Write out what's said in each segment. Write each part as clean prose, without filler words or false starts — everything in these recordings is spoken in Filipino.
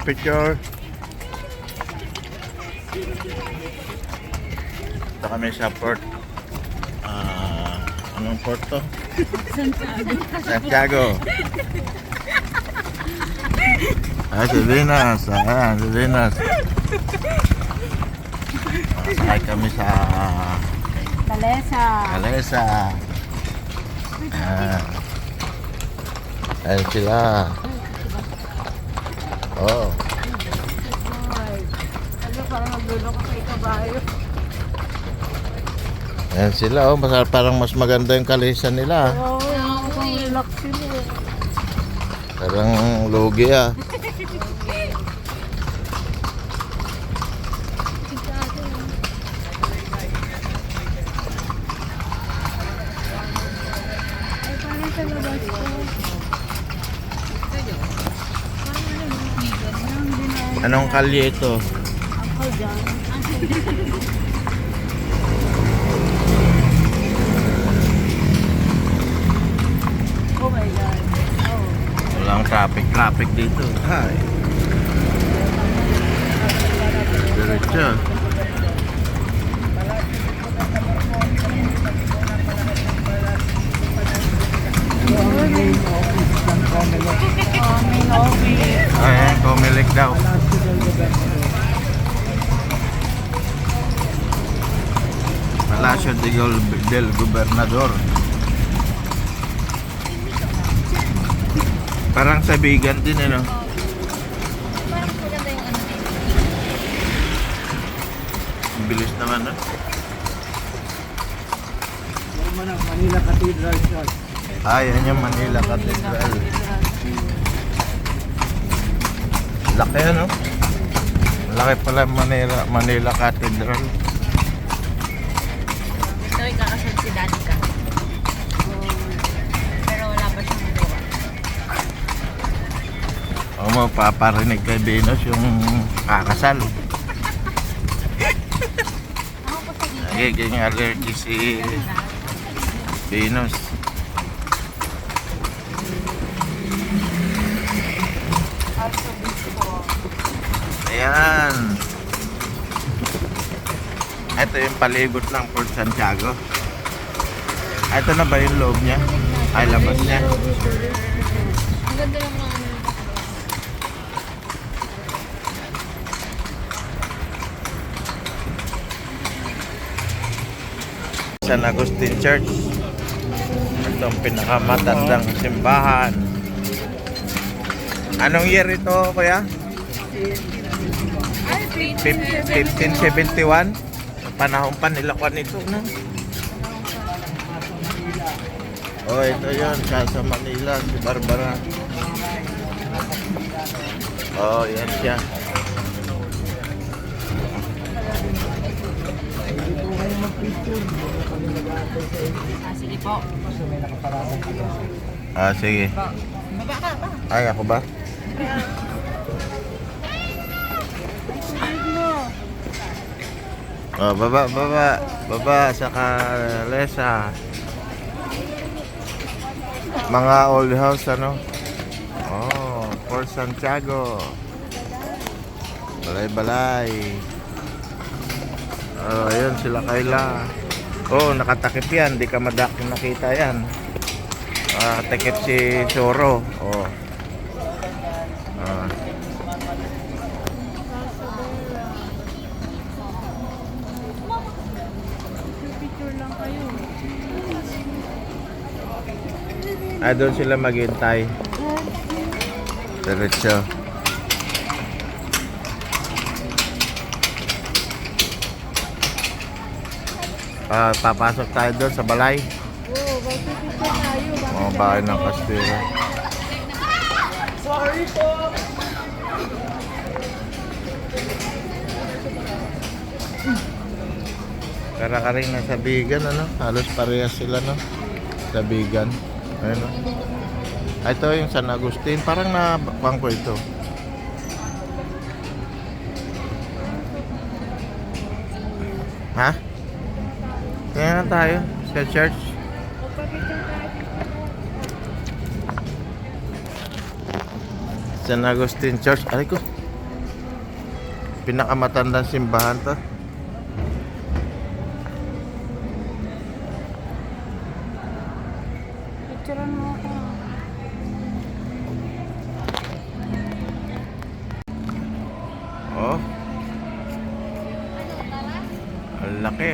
Picture. Ito kami sa port. Anong port to? Santiago. Si Venus. Si Venus. Sakay kami sa Calesa. Ayan sila. Oh. Parang nagdulo ka sa ikabayo. Ayan sila. Oh. Parang mas maganda yung Calesa nila. Oo, ang relax sila. Parang lugi ah. Anong kalye ito? Ako dyan. Oh my God. Oh. Walang traffic dito. Hi. Diretso. Ayan, Comelec daw. Palacio del Gobernador. Parang sabigan din ano. Parang maganda yung ano. Ang bilis naman no. Manila Cathedral Church. Yan yung Manila Cathedral. Laki ano? Laki pala Manila Cathedral. Ito ay kakasal si Daddy ka. Pero wala pa siyang magawa. Paparinig kay Venus yung kakasal. Nagiging allergy si Venus. Ayan. Ito yung palibot ng Port Santiago. Ito na ba yung loob niya? Ay, labas niya. Ang ganda ng mga ano. San Agustin Church. Ito ang pinakamatandang simbahan. Anong year ito, kuya? 1571. Panahon pa nila kwan ito, no? Oh, ito yun. Sa Manila, si Barbara. Oh, yan siya. Sige po. Sige. Baba ka pa. Ay, ako ba? Baba sa Calesa. Mga old house ano? Oh, Port Santiago. Balay. Oh, ayun sila Kayla. Oh, nakatakip yan, di ka nakita yan. Takip si Choro. Oh. Picture lang kayo. Doon sila maghintay. Diretso. Papasok tayo doon sa balay. Oo, picture tayo. Bahay ng Castilla. Sorry po. Kara-karing nasa Bigan, ano? Halos parehas sila, no? Sa Bigan. Ayun, no? Ito yung San Agustin. Parang nabakuan ko ito. Ha? Kaya na tayo sa church. San Agustin Church. Aray ko. Pinakamatandang simbahan to. Picturean mo ako. Oh. Ang laki.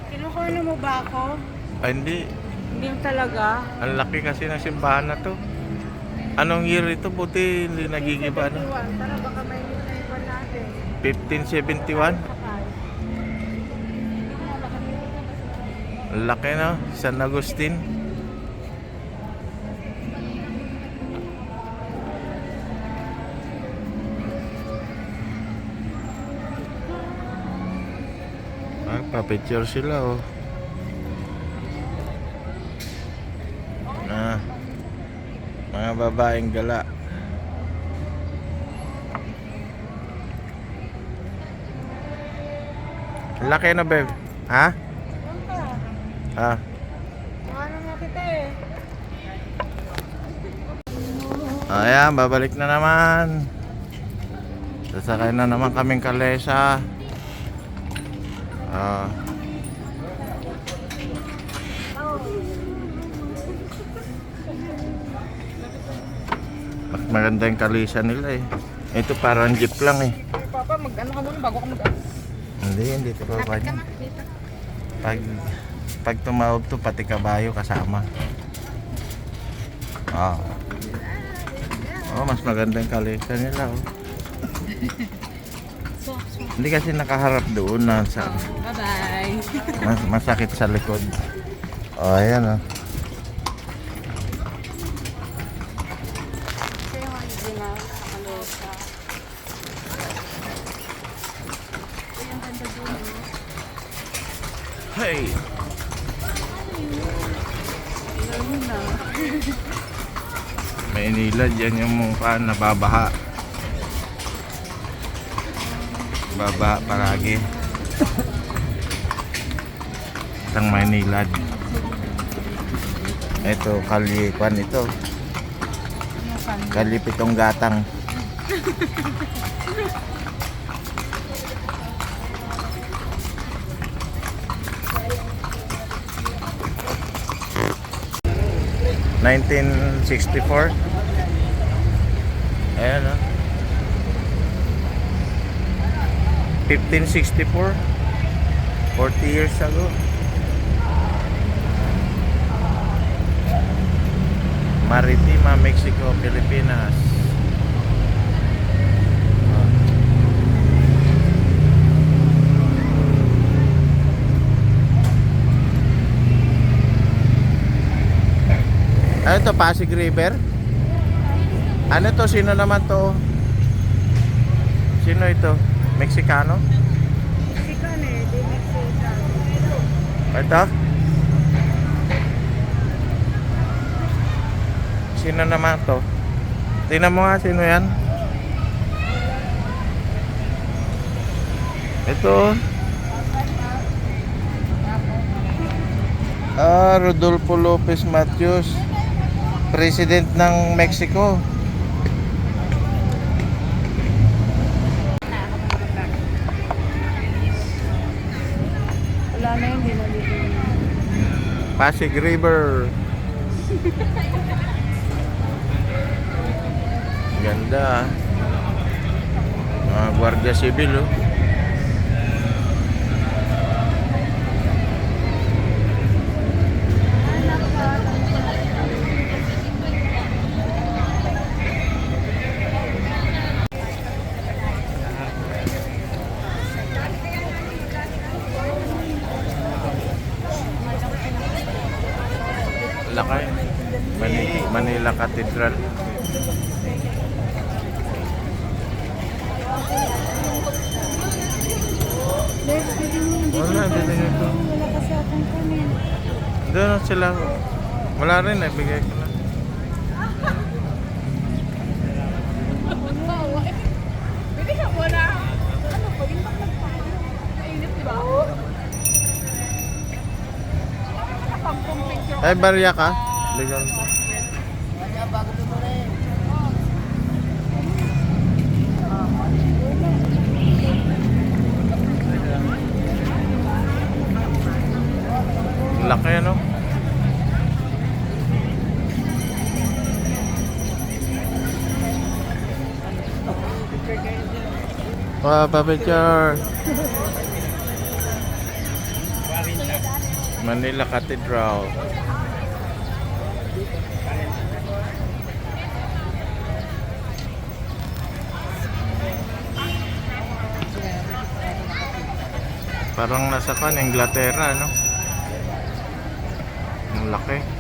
Kinukuha mo ba ako? Ay, hindi. Hindi talaga. Ang laki kasi ng simbahan na to. Anong year ito? Buti hindi nagigiba na. 71. Tara, baka may naiwan natin. 1571. Ang laki na. San Agustin. Ah, pa-picture sila oh. Ah, mga babaeng gala. Ang laki na, babe. Ha? Saan ka? Ha? Ano nga kita eh. Ayan, babalik na naman. Sasakay na naman kaming kalesa. Ah. Mas maganda yung kalesa nila eh. Ito parang jeep lang eh. Papa, mag-ano ka muna bago ka mag Hindi ito pa Lapit ka na, dito. Pag tumawag to, pati kabayo kasama. Ah. Oh, mas maganda yung kalesa nila oh. Hindi kasi nakaharap doon na sa Bye-bye. masakit sa likod. Oh, ayan oh. Ito yung original sa kalesa. Ito yung ganda doon. Hey! Ayun na. Maynila, dyan yung mukha nababaha. Babaha palagi. Itang Maynilad. Ito, Kalikuan ito. Kalipitong gatang. (1964) Ayan o. 1564, 40 years ago. Maritima, Mexico, Pilipinas. Ano to, Pasig River? Ano to, sino naman to? Sino ito? Mexicano? Mexican eh, di Mexican. Ito? Sino naman to? Tingnan mo nga, sino yan? Ito. Rodolfo Lopez Mateos, President ng Mexico. Wala na yun, di nalilin. Pasig River. Ganda. Mga Guardia Civil oh. Laki. Manila Cathedral. Wala, dito nito. Wala kasi akong kanin. Doon sila. Wala rin, bigay ko na. Pwede ka muna. Ano, pwedeng bak nagpaano? Mainit, di ba? Nakapampong picture. Ay, barya ka? Legal to. Laki, ano? Pa-picture. Manila Cathedral. Parang nasa kan Inglaterra, no? Ang laki.